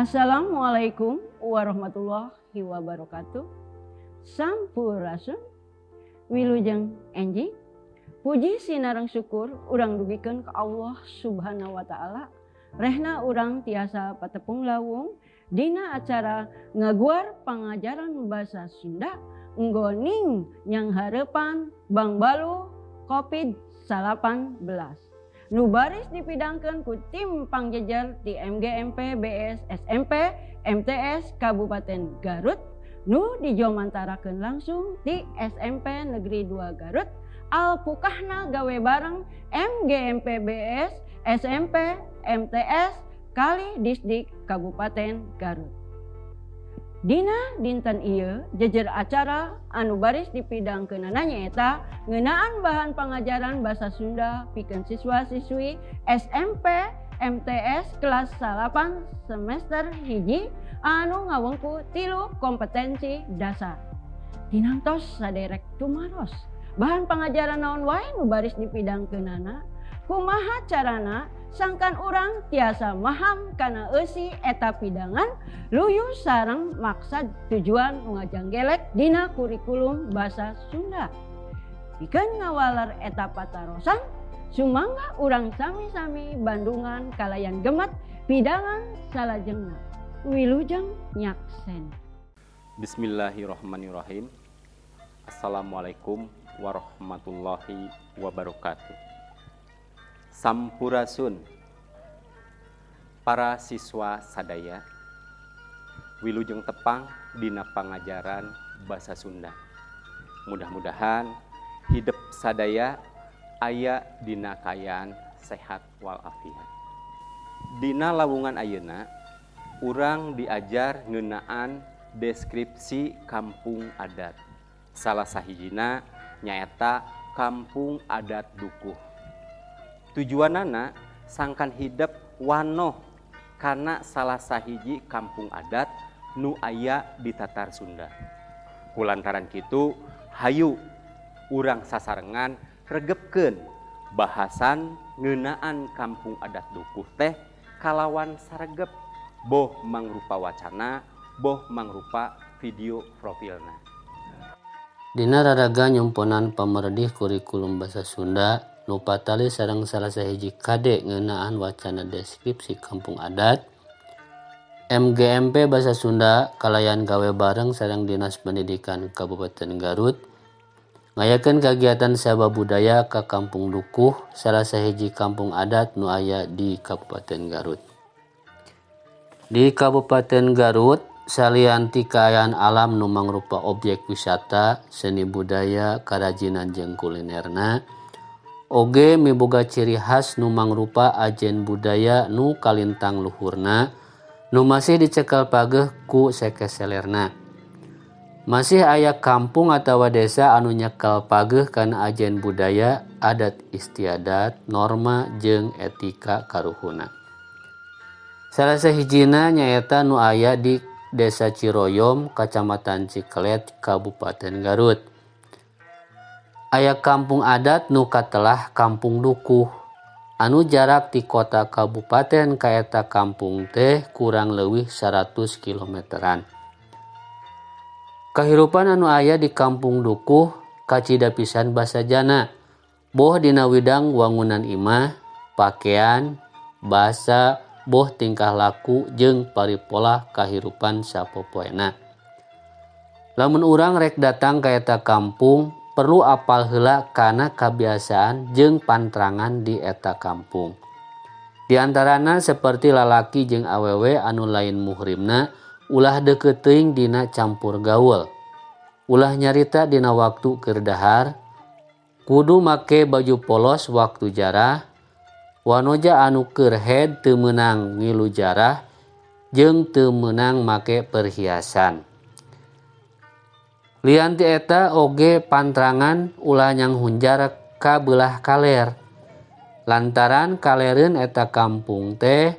Assalamualaikum warahmatullahi wabarakatuh. Sampurasun wilujeng enjing. Puji sinareng syukur urang dugikeun ka Allah Subhanahu wa taala. Rehna urang tiasa patepung lawung dina acara ngaguar pangajaran basa Sunda nggoning nyang hareupan Bang Balu COVID-19. Nu baris dipidangkeun ku tim pangjejer di MGMP BS SMP MTS Kabupaten Garut nu dijomantarakeun langsung di SMP Negeri 2 Garut alpukahna gawe bareng MGMP BS SMP MTS Kali Disdik Kabupaten Garut. Dina dinten ieu jejer acara anu baris dipidangkeunana nyaeta ngeunaan bahan pangajaran basa Sunda pikeun siswa-siswi SMP MTS kelas 8 semester 1 anu ngawengku 3 kompetensi dasar. Dinantos saderek tumaros bahan pangajaran naon wae nu baris dipidangkeunana, kumaha carana sangkan urang tiasa maham kana eusi eta pidangan luyu sareng maksad tujuan nu ngajanggelek dina kurikulum basa Sunda. Pikeun ngawaler eta patarosan sumangga urang sami-sami bandungan kalayan gemet pidangan salajengna. Wilujeng nyaksen. Bismillahirrahmanirrahim. Assalamualaikum warahmatullahi wabarakatuh. Sampurasun para siswa sadaya wilujeng tepang dina pangajaran basa Sunda. Mudah-mudahan hidup sadaya aya dina kayaan sehat walafiat. Dina lawungan ayeuna urang diajar ngeunaan deskripsi kampung adat. Salah sahijina nyaeta kampung adat dukuh. Tujuanana sangkan hidup wanoh karena salah sahiji kampung adat nu aya di Tatar Sunda. Kulantaran kitu hayu urang sasarengan regepkeun bahasan ngeunaan kampung adat dukuh teh kalawan saregep boh mangrupa wacana, boh mangrupa video profilna. Dina raraga nyumponan pamerdi kurikulum basa Sunda nu patali sareng salah sahiji kade ngeunaan wacana deskripsi kampung adat, MGMP basa Sunda kalayan gawe bareng sareng Dinas Pendidikan Kabupaten Garut ngayakeun kagiatan sababudaya ka Kampung Dukuh, salah sahiji kampung adat nu aya di Kabupaten Garut. Di Kabupaten Garut salian ti kaayaan alam nu mangrupa objek wisata, seni budaya, karajinan jeung kulinerna, oge miboga ciri khas nu mangrupa ajen budaya nu kalintang luhurna nu masih dicekel pageuh ku sekeselerna. Masih aya kampung atawa desa anu nyekel pageuh kana ajen budaya, adat istiadat, norma jeung etika karuhuna. Salah sahijina nyaeta nu aya di Desa Ciroyom, Kacamatan Ciklet, Kabupaten Garut. Aya kampung adat nu katelah Kampung Dukuh, anu jarak ti kota kabupaten ka eta kampung teh kurang leuwih 100 kilometeran. Kahirupan anu aya di Kampung Dukuh kacida pisan basajana, boh dina widang wangunan imah, pakaian, basa, boh tingkah laku jeung paripolah kahirupan sapopoena. Lamun urang rek datang ka eta kampung, perlu apal heula kana kabiasaan jeung pantrangan di eta kampung. Di antarana seperti lalaki jeung awewe anu lain muhrimna ulah deukeut teuing dina campur gaul. Ulah nyarita dina waktu keur dahar, kudu make baju polos waktu jarah, wanoja anu keur head teu meunang ngilu jarah jeung teu meunang make perhiasan. Lian ti eta oge pantrangan ulah nyang hunjar ka beulah kaler. Lantaran kalereun eta kampung teh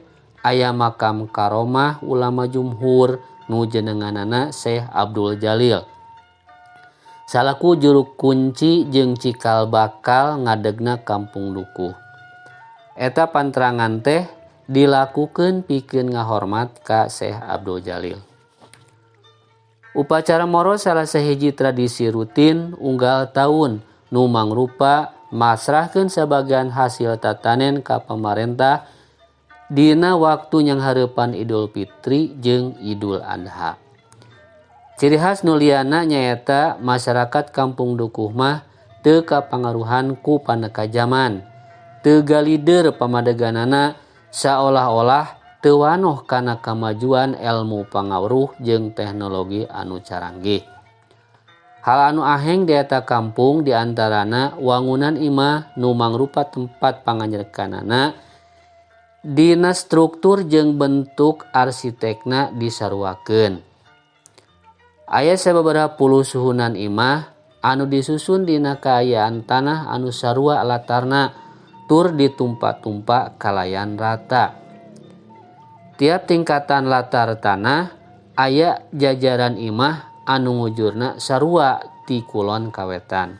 aya makam karomah ulama jumhur nu jenenganana Syekh Abdul Jalil. Salaku juru kunci jeung cikal bakal ngadegna Kampung Dukuh. Eta pantrangan teh dilakukan pikeun ngahormat ka Syekh Abdul Jalil. Upacara moro salah sahiji tradisi rutin unggal tahun nu mangrupa masrahkeun sebagian hasil tatanen ka pamarentah dina waktu yang hareupan Idul Fitri jeung Idul Adha. Ciri khas nu liana nyaeta masyarakat kampung dukuh mah teu kapangaruhan ku paneka zaman, teu galider pamadeganana saolah-olah teu wanoh kana kamajuan ilmu pangawruh jeung teknologi anu caranggih. Hal anu aheng di eta kampung diantarana wangunan imah nu mangrupa tempat panganjerkanana dina struktur jeung bentuk arsitekna disaruakeun. Aya sababaraha puluh suhunan imah anu disusun dina kaayaan tanah anu sarua latarna tur ditumpa-tumpa kalayan rata. Tiap tingkatan latar tanah aya jajaran imah anu ngujurna sarua ti kulon ka wetan.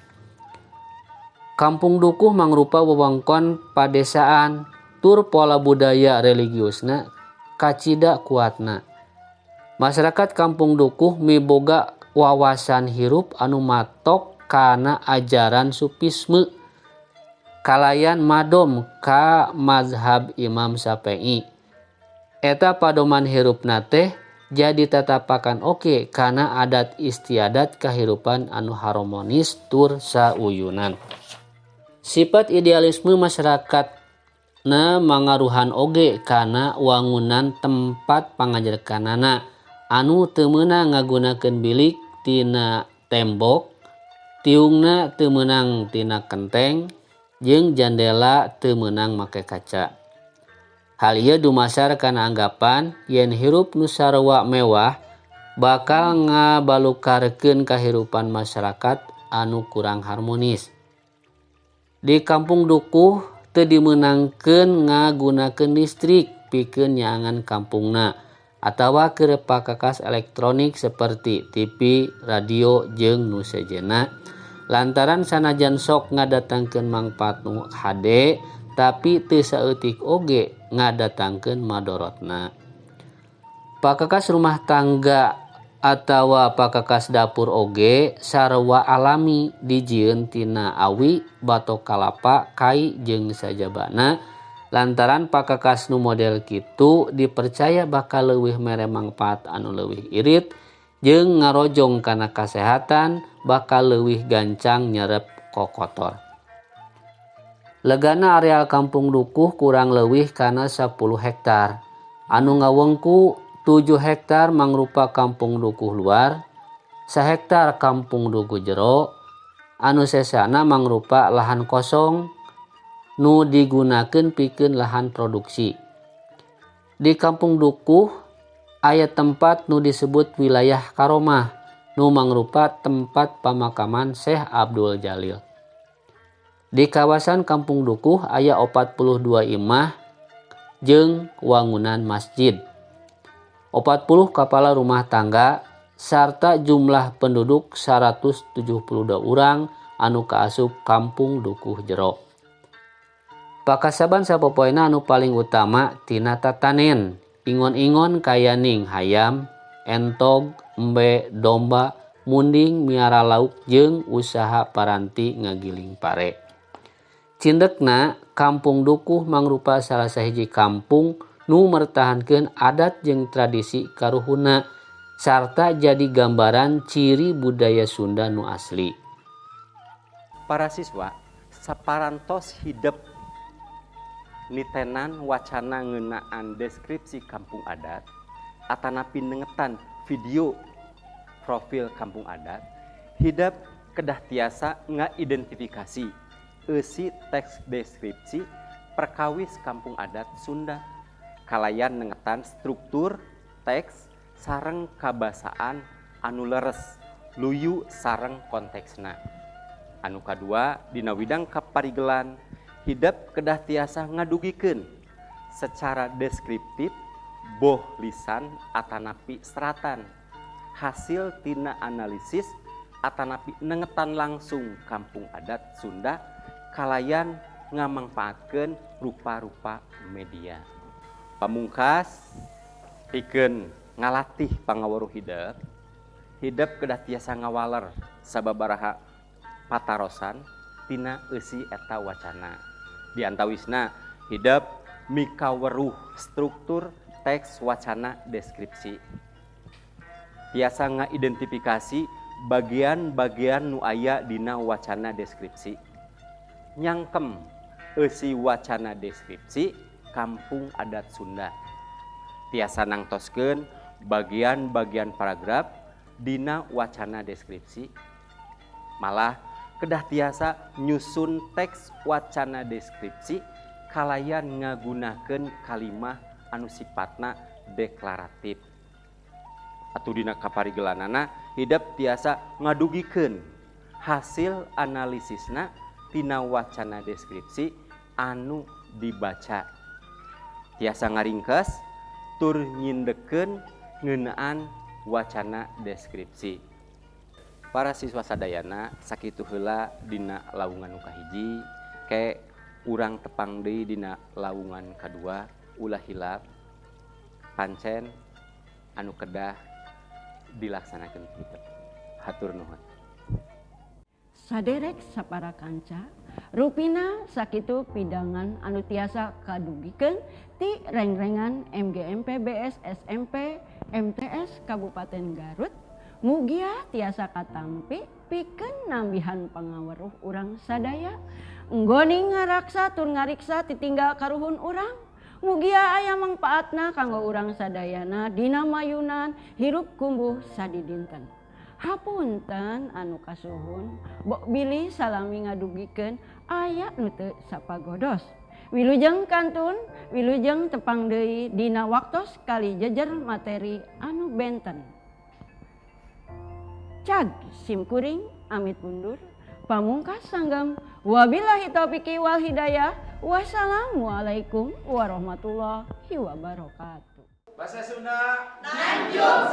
Kampung dukuh mangrupa wewengkon padesaan tur pola budaya religiusna kacida kuatna. Masyarakat kampung dukuh miboga wawasan hirup anu matok kana ajaran sufisme kalayan madom ka mazhab Imam Syafi'i. Eta padoman hirupna teh jadi tatapakan oke kana adat istiadat kahirupan anu harmonis tur sauyunan. Sifat idealisme masyarakat na mangaruhan oge kana wangunan tempat pangajerkanana anu teu meunang ngagunakeun bilik tina tembok, tiungna teu meunang tina kenteng, jeung jandela teu meunang make kaca. Hal ieu dumasar kana anggapan yen hirup nu sarua mewah bakal ngabalukarkeun kahirupan masyarakat anu kurang harmonis. Di kampung dukuh teu dimeunangkeun ngagunakeun listrik pikeun nyaangan kampungna atawa keur pakakas elektronik seperti TV, radio, jeung nu sejenna lantaran sanajan sok ngadatangkeun mangpaat nu hade tapi teu saeutik oge ngadatangkeun madorotna. Pakakas rumah tangga atawa pakakas dapur oge sarua alami dijieun tina awi, batok kalapa, kai jeung sajabana lantaran pakakas nu model kitu dipercaya bakal leuwih mere mangpaat anu leuwih irit jeung ngarojong kana kasehatan bakal leuwih gancang nyerep kokotor. Legana areal kampung dukuh kurang leuwih kana 10 hektar. Anu ngawengku 7 hektar mangrupa kampung dukuh luar, 1 hektar kampung dukuh jero, anu sesana mangrupa lahan kosong nu digunakeun pikeun lahan produksi. Di kampung dukuh aya tempat nu disebut wilayah Karomah nu mangrupa tempat pamakaman Syekh Abdul Jalil. Di kawasan kampung dukuh aya 42 imah jeung wangunan masjid, 40 kapala rumah tangga sarta jumlah penduduk 172 urang anu kaasup kampung dukuh jero. Pakasaban sapopoena anu paling utama tina tatanen, ingon-ingon kayaning hayam, entog, embe, domba, munding miara lauk jeung usaha paranti ngagiling pare. Cindekna kampung dukuh mangrupa salah sahiji kampung nu mertahankeun adat jeung tradisi karuhuna sarta jadi gambaran ciri budaya Sunda nu asli. Para siswa saparantos hidup nitenan wacana ngeunaan deskripsi kampung adat atanapi nengetan video profil kampung adat, hidup kedah tiasa ngaidentifikasi eusi teks deskripsi perkawis kampung adat Sunda kalayan nengetan struktur teks sareng kabasaan anu leres luyu sareng konteksna. Anu kadua dina widang kaparigelan hidup kedah tiasa ngadugikeun secara deskriptif boh lisan atanapi seratan hasil tina analisis atanapi nengetan langsung kampung adat Sunda kalayan ngamangpaatkeun rupa-rupa media. Pamungkas pikeun ngalatih pangaweruh hidep kedah tiasa ngawaler sababaraha patarosan tina eusi eta wacana. Di antawisna hidep mikaweruh struktur teks wacana deskripsi. Tiasa ngaidentifikasi bagian-bagian nu aya dina wacana deskripsi. Nyangkem eusi wacana deskripsi kampung adat Sunda. Tiasa nangtoskeun bagian-bagian paragraf dina wacana deskripsi. Malah kedah tiasa nyusun teks wacana deskripsi kalayan ngagunakeun kalimah anu sifatna deklaratif. Atuh dina kaparigelanana hidep tiasa ngadugikeun hasil analisisna tina wacana deskripsi anu dibaca. Tiasa ngaringkes tur nyindekeun ngeunaan wacana deskripsi. Para siswa sadayana sakitu heula dina lawungan nu kahiji ke urang tepang deui dina lawungan kadua ulah hilap pancen anu kedah dilaksanakeun kitu. Hatur nuhun. Saderek sapara kanca, rupina sakitu pidangan anu tiasa kadugikeun ti rengrengan MGMP BS SMP MTS Kabupaten Garut. Mugia tiasa katampi pikeun nambihan pangaweruh urang sadaya. Nggoni ngaraksa tur ngariksa titinggal karuhun urang. Mugia aya mangpaatna kanggo urang sadayana dina mayunan hirup kumbuh sadidinten. Hapunten anu kasuhun, bok bilih salami ngadugikeun aya nu teu sapagodos. Wilujeng kantun, wilujeng tepang deui dina waktos kali jejer materi anu benten. Cag simkuring amit mundur, pamungkas sanggam. Wabillahi taufiqi wal hidayah. Wassalamualaikum warahmatullahi wabarakatuh. Bahasa Sunda. Nanjung